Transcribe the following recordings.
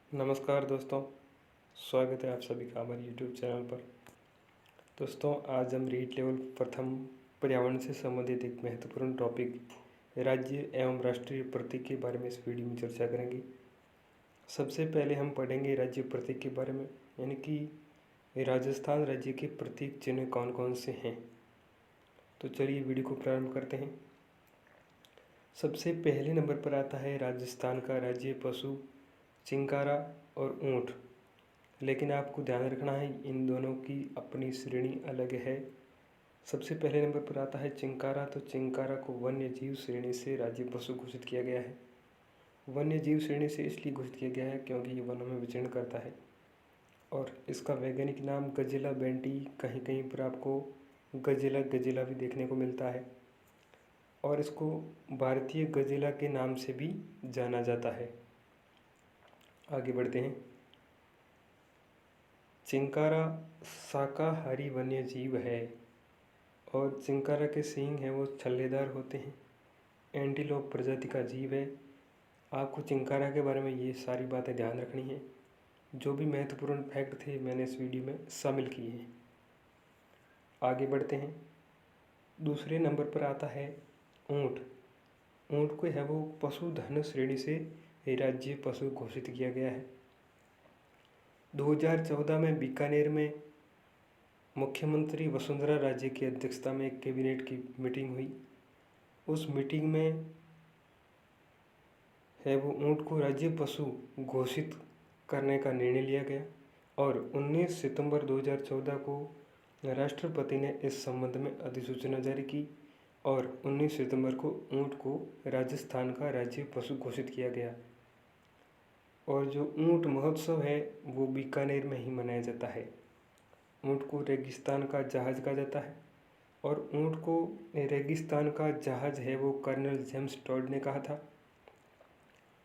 नमस्कार दोस्तों, स्वागत है आप सभी का हमारे यूट्यूब चैनल पर। दोस्तों, आज हम रीट लेवल प्रथम पर्यावरण से संबंधित एक महत्वपूर्ण टॉपिक राज्य एवं राष्ट्रीय प्रतीक के बारे में इस वीडियो में चर्चा करेंगे। सबसे पहले हम पढ़ेंगे राज्य प्रतीक के बारे में, यानी कि राजस्थान राज्य के प्रतीक चिन्ह कौन कौन से हैं। तो चलिए वीडियो को प्रारंभ करते हैं। सबसे पहले नंबर पर आता है राजस्थान का राज्य पशु चिंकारा और ऊँट। लेकिन आपको ध्यान रखना है, इन दोनों की अपनी श्रेणी अलग है। सबसे पहले नंबर पर आता है चिंकारा। तो चिंकारा को वन्य जीव श्रेणी से राज्य पशु घोषित किया गया है। वन्य जीव श्रेणी से इसलिए घोषित किया गया है क्योंकि ये वनों में विचरण करता है और इसका वैज्ञानिक नाम गजेला बेंटी, कहीं कहीं पर आपको गजेला गजेला भी देखने को मिलता है और इसको भारतीय गजेला के नाम से भी जाना जाता है। आगे बढ़ते हैं। चिंकारा शाकाहारी वन्य जीव है और चिंकारा के सींग हैं वो छल्लेदार होते हैं। एंटीलोप प्रजाति का जीव है। आपको चिंकारा के बारे में ये सारी बातें ध्यान रखनी है। जो भी महत्वपूर्ण फैक्ट थे मैंने इस वीडियो में शामिल किए हैं। आगे बढ़ते हैं। दूसरे नंबर पर आता है ऊँट। ऊँट को है वो पशुधन श्रेणी से राज्य पशु घोषित किया गया है। 2014 में बीकानेर में मुख्यमंत्री वसुंधरा राजे की अध्यक्षता में एक कैबिनेट की मीटिंग हुई। उस मीटिंग में है वो ऊँट को राज्य पशु घोषित करने का निर्णय लिया गया और 19 सितंबर 2014 को राष्ट्रपति ने इस संबंध में अधिसूचना जारी की और 19 सितंबर को ऊँट को राजस्थान का राज्य पशु घोषित किया गया। और जो ऊँट महोत्सव है वो बीकानेर में ही मनाया जाता है। ऊँट को रेगिस्तान का जहाज़ कहा जाता है और ऊँट को रेगिस्तान का जहाज़ है वो कर्नल जेम्स टॉड ने कहा था।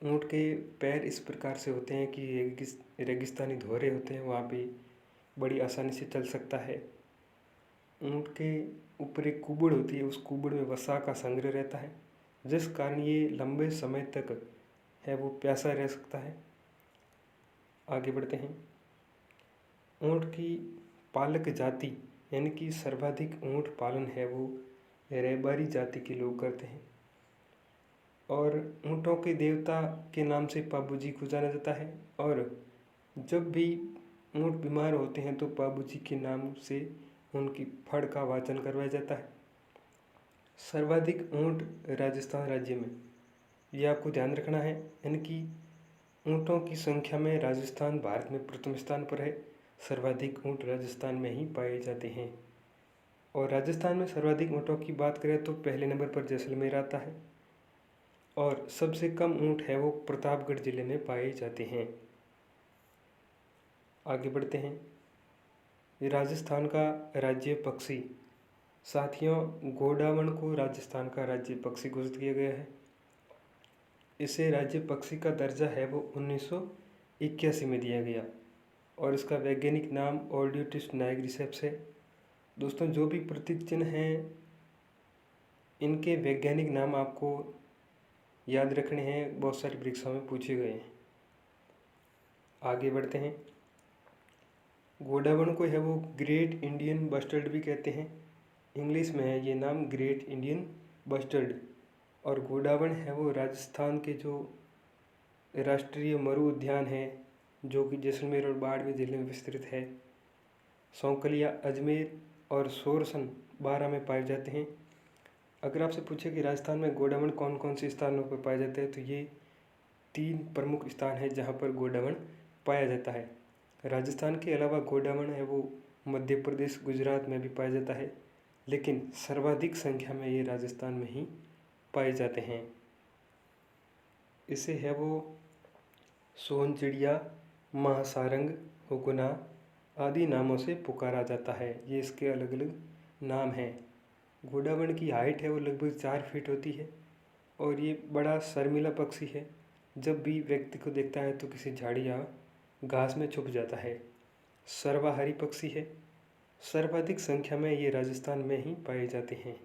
ऊँट के पैर इस प्रकार से होते हैं कि रेगिस्तानी धोरे होते हैं, वहाँ पे बड़ी आसानी से चल सकता है। ऊँट के ऊपर एक कुबड़ होती है, उस कुबड़ में वसा का संग्रह रहता है, जिस कारण ये लंबे समय तक है वो प्यासा रह सकता है। आगे बढ़ते हैं। ऊँट की पालक जाति यानी कि सर्वाधिक ऊँट पालन है वो रैबारी जाति के लोग करते हैं और ऊँटों के देवता के नाम से पाबूजी को जाना जाता है। और जब भी ऊँट बीमार होते हैं तो पाबूजी के नाम से उनकी फड़ का वाचन करवाया जाता है। सर्वाधिक ऊँट राजस्थान राज्य में, ये आपको ध्यान रखना है, यानी कि ऊँटों की संख्या में राजस्थान भारत में प्रथम स्थान पर है। सर्वाधिक ऊँट राजस्थान में ही पाए जाते हैं। और राजस्थान में सर्वाधिक ऊँटों की बात करें तो पहले नंबर पर जैसलमेर आता है और सबसे कम ऊँट है वो प्रतापगढ़ जिले में पाए जाते हैं। आगे बढ़ते हैं। राजस्थान का राज्य पक्षी, साथियों, गोडावण को राजस्थान का राज्य पक्षी घोषित किया गया है। इसे राज्य पक्षी का दर्जा है वो 1981 में दिया गया और इसका वैज्ञानिक नाम ऑर्ड्यूटिस नाइग्रिसेप्स है। दोस्तों, जो भी प्रतीक चिन्ह हैं इनके वैज्ञानिक नाम आपको याद रखने हैं, बहुत सारी परीक्षाओं में पूछे गए हैं। आगे बढ़ते हैं। गोडावण को है वो ग्रेट इंडियन बस्टर्ड भी कहते हैं। इंग्लिश में है ये नाम ग्रेट इंडियन बस्टर्ड। और गोडावण है वो राजस्थान के जो राष्ट्रीय मरु उद्यान है जो कि जैसलमेर और बाड़मेर जिले में विस्तृत है। सौंकलिया, अजमेर और सोरसन 12 में पाए जाते हैं। अगर आपसे पूछे कि राजस्थान में गोडावण कौन कौन से स्थानों पर पाए जाते हैं तो ये 3 प्रमुख स्थान हैं जहाँ पर गोडावण पाया जाता है। राजस्थान के अलावा गोडावण है वो मध्य प्रदेश, गुजरात में भी पाया जाता है, लेकिन सर्वाधिक संख्या में ये राजस्थान में ही पाए जाते हैं। इसे है वो सोन चिड़िया, महासारंग, हुगना आदि नामों से पुकारा जाता है। ये इसके अलग अलग नाम हैं। गोडावण की हाइट है वो लगभग 4 फीट होती है और ये बड़ा शर्मीला पक्षी है। जब भी व्यक्ति को देखता है तो किसी झाड़ी या घास में छुप जाता है। सर्वाहारी पक्षी है। सर्वाधिक संख्या में ये राजस्थान में ही पाए जाते हैं।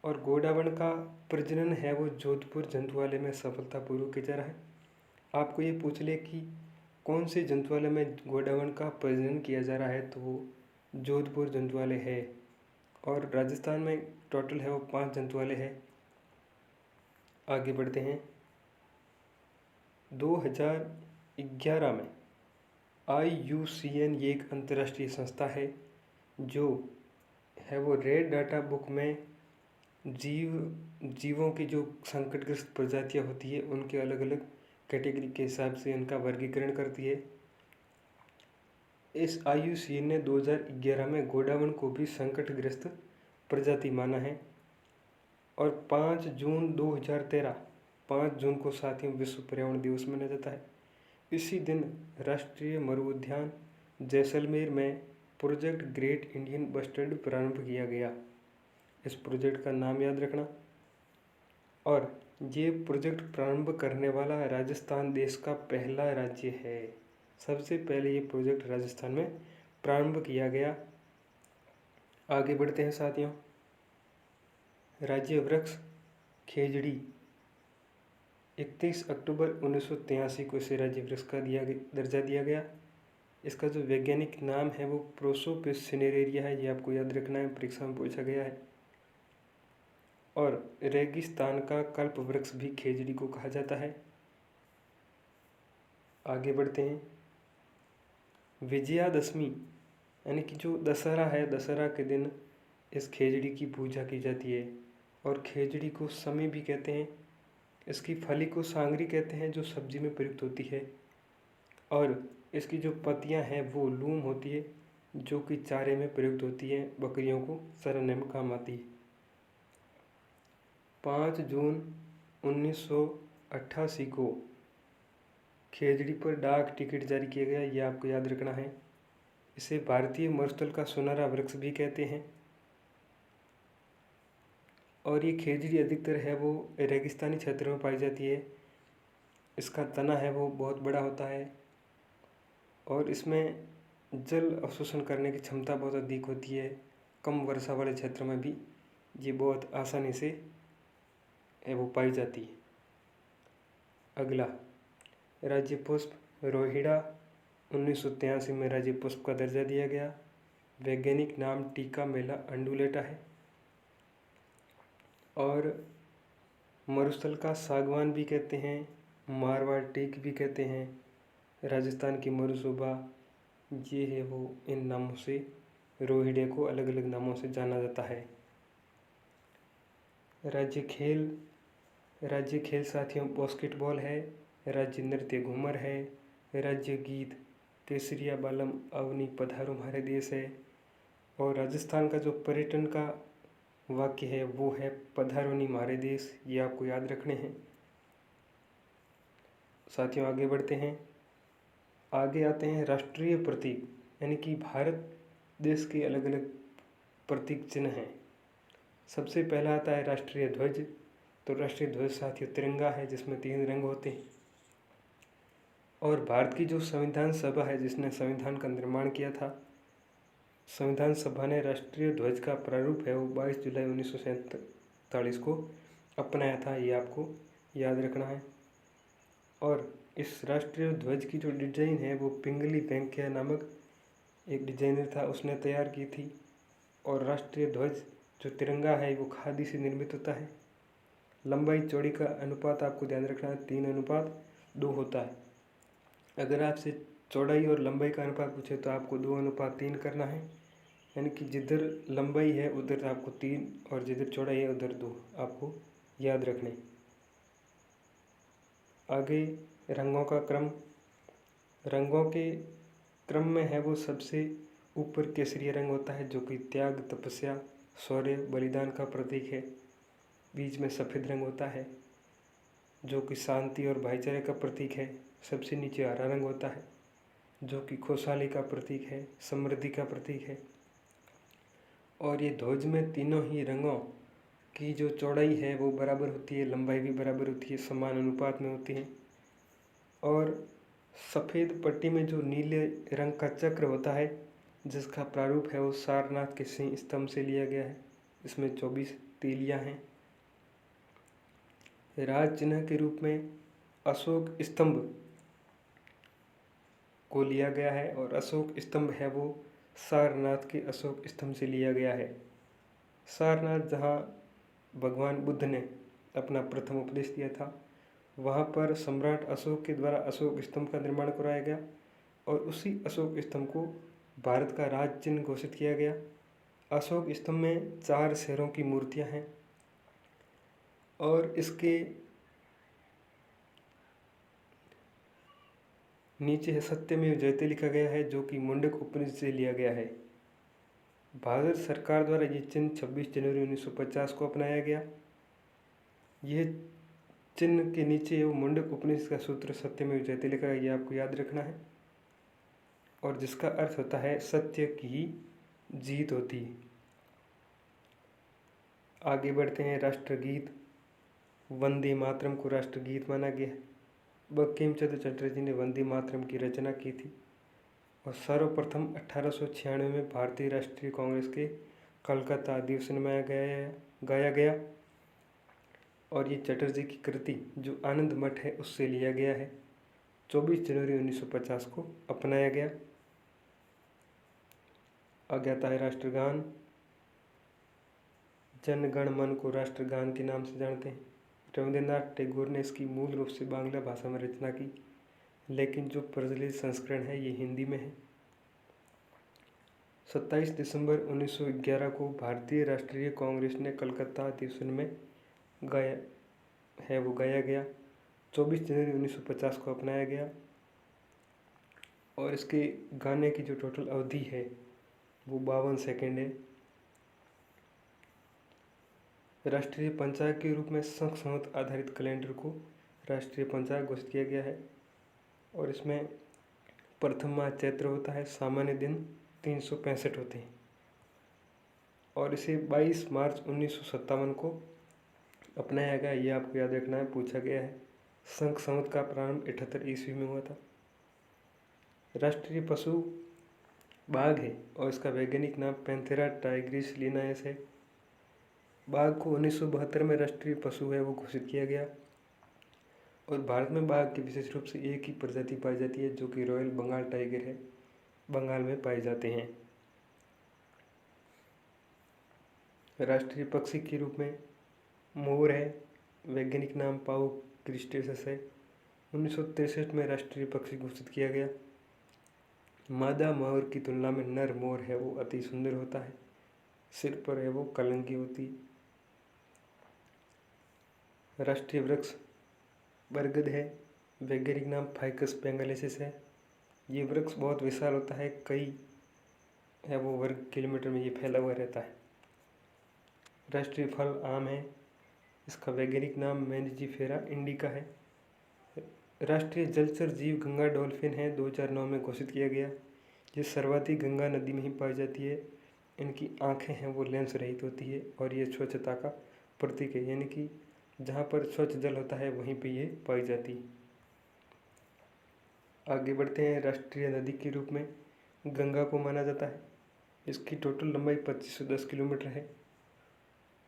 और गोडावण का प्रजनन है वो जोधपुर जंतुआलय में सफलतापूर्वक किया जा रहा है। आपको ये पूछ ले कि कौन से जंतुआलय में गोडावण का प्रजनन किया जा रहा है, तो वो जोधपुर जंतुआलय है। और राजस्थान में टोटल है वो 5 जंतुआलय है। आगे बढ़ते हैं। 2011 में IUCN ये एक अंतर्राष्ट्रीय संस्था है जो है वो रेड डाटा बुक में जीवों की जो संकटग्रस्त प्रजातियां होती है उनके अलग अलग कैटेगरी के हिसाब से उनका वर्गीकरण करती है। इस IUCN ने 2011 में गोडावण को भी संकटग्रस्त प्रजाति माना है। और 5 जून को साथियों विश्व पर्यावरण दिवस मनाया जाता है। इसी दिन राष्ट्रीय मरु उद्यान जैसलमेर में प्रोजेक्ट ग्रेट इंडियन बस्टर्ड प्रारंभ किया गया। इस प्रोजेक्ट का नाम याद रखना। और ये प्रोजेक्ट प्रारंभ करने वाला राजस्थान देश का पहला राज्य है। सबसे पहले ये प्रोजेक्ट राजस्थान में प्रारंभ किया गया। आगे बढ़ते हैं साथियों। राज्य वृक्ष खेजड़ी 31 अक्टूबर 1983 को इसे राज्य वृक्ष का दर्जा दिया गया। इसका जो वैज्ञानिक नाम है वो प्रोसोपिस सिनेरेरिया है। ये आपको याद रखना है, परीक्षा में पूछा गया है। और रेगिस्तान का कल्प वृक्ष भी खेजड़ी को कहा जाता है। आगे बढ़ते हैं। विजयादशमी यानी कि जो दशहरा है, दशहरा के दिन इस खेजड़ी की पूजा की जाती है। और खेजड़ी को समी भी कहते हैं। इसकी फली को सांगरी कहते हैं जो सब्जी में प्रयुक्त होती है। और इसकी जो पत्तियां हैं वो लूम होती है जो कि चारे में प्रयुक्त होती है, बकरियों को चराने में काम आती है। 5 जून 1988 को खेजड़ी पर डाक टिकट जारी किया गया। ये आपको याद रखना है। इसे भारतीय मरुस्थल का सुनहरा वृक्ष भी कहते हैं। और ये खेजड़ी अधिकतर है वो रेगिस्तानी क्षेत्र में पाई जाती है। इसका तना है वो बहुत बड़ा होता है और इसमें जल अवशोषण करने की क्षमता बहुत अधिक होती है। कम वर्षा वाले क्षेत्र में भी ये बहुत आसानी से है वो पाई जाती है। अगला राज्य पुष्प रोहिड़ा 1983 में राज्य पुष्प का दर्जा दिया गया। वैज्ञानिक नाम टीका मेला अंडुलेटा है। और मरुस्थल का सागवान भी कहते हैं, मारवाड़ टीक भी कहते हैं। राजस्थान की मरुशोभा ये है वो इन नामों से रोहिड़े को अलग अलग नामों से जाना जाता है। राज्य खेल साथियों बास्केटबॉल है। राज्य नृत्य घूमर है। राज्य गीत केसरिया बालम अवनी पधारो हमारे देश है। और राजस्थान का जो पर्यटन का वाक्य है वो है पधारोनी हमारे देश। ये आपको याद रखने हैं। साथियों आगे बढ़ते हैं। आगे आते हैं राष्ट्रीय प्रतीक यानी कि भारत देश के अलग अलग प्रतीक चिन्ह हैं। सबसे पहला आता है राष्ट्रीय ध्वज। तो राष्ट्रीय ध्वज साथियों तिरंगा है जिसमें 3 रंग होते हैं। और भारत की जो संविधान सभा है जिसने संविधान का निर्माण किया था, संविधान सभा ने राष्ट्रीय ध्वज का प्रारूप है वो 22 जुलाई 1947 को अपनाया था। ये आपको याद रखना है। और इस राष्ट्रीय ध्वज की जो डिजाइन है वो पिंगली वेंकैया नामक एक डिजाइनर था, उसने तैयार की थी। और राष्ट्रीय ध्वज जो तिरंगा है वो खादी से निर्मित होता है। लंबाई चौड़ी का अनुपात आपको ध्यान रखना है 3:2 होता है। अगर आपसे चौड़ाई और लंबाई का अनुपात पूछे तो आपको 2:3 करना है। यानी कि जिधर लंबाई है उधर आपको 3 और जिधर चौड़ाई है उधर 2 आपको याद रखने। आगे रंगों का क्रम। रंगों के क्रम में है वो सबसे ऊपर केसरिया रंग होता है जो कि त्याग तपस्या शौर्य बलिदान का प्रतीक है। बीच में सफ़ेद रंग होता है जो कि शांति और भाईचारे का प्रतीक है। सबसे नीचे हरा रंग होता है जो कि खुशहाली का प्रतीक है, समृद्धि का प्रतीक है। और ये ध्वज में तीनों ही रंगों की जो चौड़ाई है वो बराबर होती है, लंबाई भी बराबर होती है, समान अनुपात में होती है। और सफ़ेद पट्टी में जो नीले रंग का चक्र होता है जिसका प्रारूप है वो सारनाथ के सिंह स्तंभ से लिया गया है। इसमें 24 तीलियां हैं। राज चिन्ह के रूप में अशोक स्तंभ को लिया गया है और अशोक स्तंभ है वो सारनाथ के अशोक स्तंभ से लिया गया है। सारनाथ जहाँ भगवान बुद्ध ने अपना प्रथम उपदेश दिया था, वहाँ पर सम्राट अशोक के द्वारा अशोक स्तंभ का निर्माण कराया गया और उसी अशोक स्तंभ को भारत का राज चिन्ह घोषित किया गया। अशोक स्तंभ में 4 शेरों की मूर्तियाँ हैं और इसके नीचे है सत्यमेव जयते लिखा गया है, जो कि मुंडक उपनिषद से लिया गया है। भारत सरकार द्वारा ये चिन्ह 26 जनवरी 1950 को अपनाया गया। यह चिन्ह के नीचे वो मुंडक उपनिषद का सूत्र सत्यमेव जयते लिखा है, ये आपको याद रखना है, और जिसका अर्थ होता है सत्य की ही जीत होती है। आगे बढ़ते हैं। राष्ट्रगीत वंदे मातरम को राष्ट्रगीत माना गया है। बंकिम चंद्र चटर्जी ने वंदे मातरम की रचना की थी और सर्वप्रथम 1896 में भारतीय राष्ट्रीय कांग्रेस के कलकत्ता अधिवेशन में गाया गया और ये चटर्जी की कृति जो आनंद मठ है उससे लिया गया है। 24 जनवरी 1950 को अपनाया गया। आगे आता है राष्ट्रगान। जन गण मन को राष्ट्रगान के नाम से जानते हैं। रविंद्रनाथ टैगोर ने इसकी मूल रूप से बांग्ला भाषा में रचना की, लेकिन जो प्रचलित संस्करण है ये हिंदी में है। 27 दिसंबर 1911 को भारतीय राष्ट्रीय कांग्रेस ने कलकत्ता अधिवेशन में गाया गया। 24 जनवरी 1950 को अपनाया गया और इसके गाने की जो टोटल अवधि है वो 52 सेकेंड है। राष्ट्रीय पंचांग के रूप में शक संवत आधारित कैलेंडर को राष्ट्रीय पंचांग घोषित किया गया है और इसमें प्रथम माह चैत्र होता है, सामान्य दिन 365 होते हैं और इसे 22 मार्च 1957 को अपनाया गया। ये आपको याद रखना है, पूछा गया है। शक संवत का प्रारंभ 78 ईस्वी में हुआ था। राष्ट्रीय पशु बाघ है और इसका वैज्ञानिक नाम पैंथेरा टाइग्रिस लिनायस है। बाघ को 1972 में राष्ट्रीय पशु है वो घोषित किया गया और भारत में बाघ की विशेष रूप से एक ही प्रजाति पाई जाती है जो कि रॉयल बंगाल टाइगर है, बंगाल में पाए जाते हैं। राष्ट्रीय पक्षी के रूप में मोर है, वैज्ञानिक नाम पाउ क्रिस्टेसस है। 1963 में राष्ट्रीय पक्षी घोषित किया गया। मादा मोर की तुलना में नर मोर है वो अति सुंदर होता है, सिर पर है वो कलंकी होती। राष्ट्रीय वृक्ष बरगद है, वैज्ञानिक नाम फाइकस बेंगालेसिस है। ये वृक्ष बहुत विशाल होता है, कई है वो वर्ग किलोमीटर में ये फैला हुआ रहता है। राष्ट्रीय फल आम है, इसका वैज्ञानिक नाम मैंजिफेरा इंडिका है। राष्ट्रीय जलचर जीव गंगा डॉल्फिन है, 2009 में घोषित किया गया। ये सर्वाधिक गंगा नदी में ही पाई जाती है। इनकी आँखें हैं वो लेंस रहित होती है और ये स्वच्छता का प्रतीक है, यानी कि जहाँ पर स्वच्छ जल होता है वहीं पे ये पाई जाती है। आगे बढ़ते हैं। राष्ट्रीय नदी के रूप में गंगा को माना जाता है। इसकी टोटल लंबाई 2510 किलोमीटर है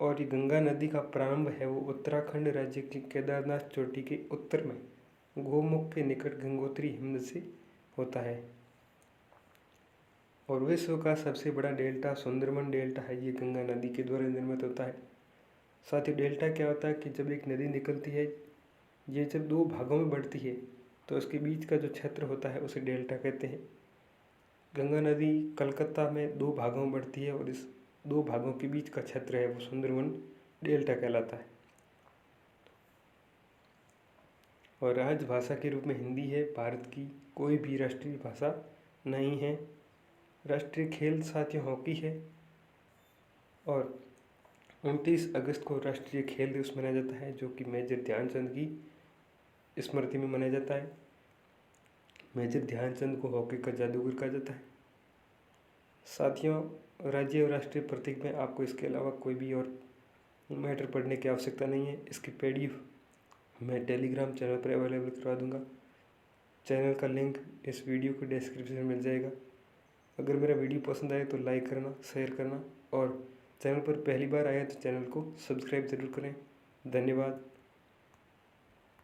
और ये गंगा नदी का प्रारंभ है वो उत्तराखंड राज्य की केदारनाथ चोटी के उत्तर में गोमुख के निकट गंगोत्री हिमनद से होता है और विश्व का सबसे बड़ा डेल्टा सुंदरबन डेल्टा है, ये गंगा नदी के द्वारा निर्मित होता है। साथ ही डेल्टा क्या होता है कि जब एक नदी निकलती है, ये जब 2 भागों में बढ़ती है तो उसके बीच का जो क्षेत्र होता है उसे डेल्टा कहते हैं। गंगा नदी कलकत्ता में 2 भागों में बढ़ती है और इस 2 भागों के बीच का क्षेत्र है वो सुंदरबन डेल्टा कहलाता है। और राजभाषा के रूप में हिंदी है, भारत की कोई भी राष्ट्रीय भाषा नहीं है। राष्ट्रीय खेल साथियों हॉकी है और 29 अगस्त को राष्ट्रीय खेल दिवस मनाया जाता है जो कि मेजर ध्यानचंद की स्मृति में मनाया जाता है। मेजर ध्यानचंद को हॉकी का जादूगर कहा जाता है। साथियों, राज्य और राष्ट्रीय प्रतीक में आपको इसके अलावा कोई भी और मैटर पढ़ने की आवश्यकता नहीं है। इसकी पीडीएफ मैं टेलीग्राम चैनल पर अवेलेबल करवा दूंगा। चैनल का लिंक इस वीडियो के डिस्क्रिप्शन में मिल जाएगा। अगर मेरा वीडियो पसंद आए तो लाइक करना, शेयर करना और चैनल पर पहली बार आया तो चैनल को सब्सक्राइब ज़रूर करें। धन्यवाद।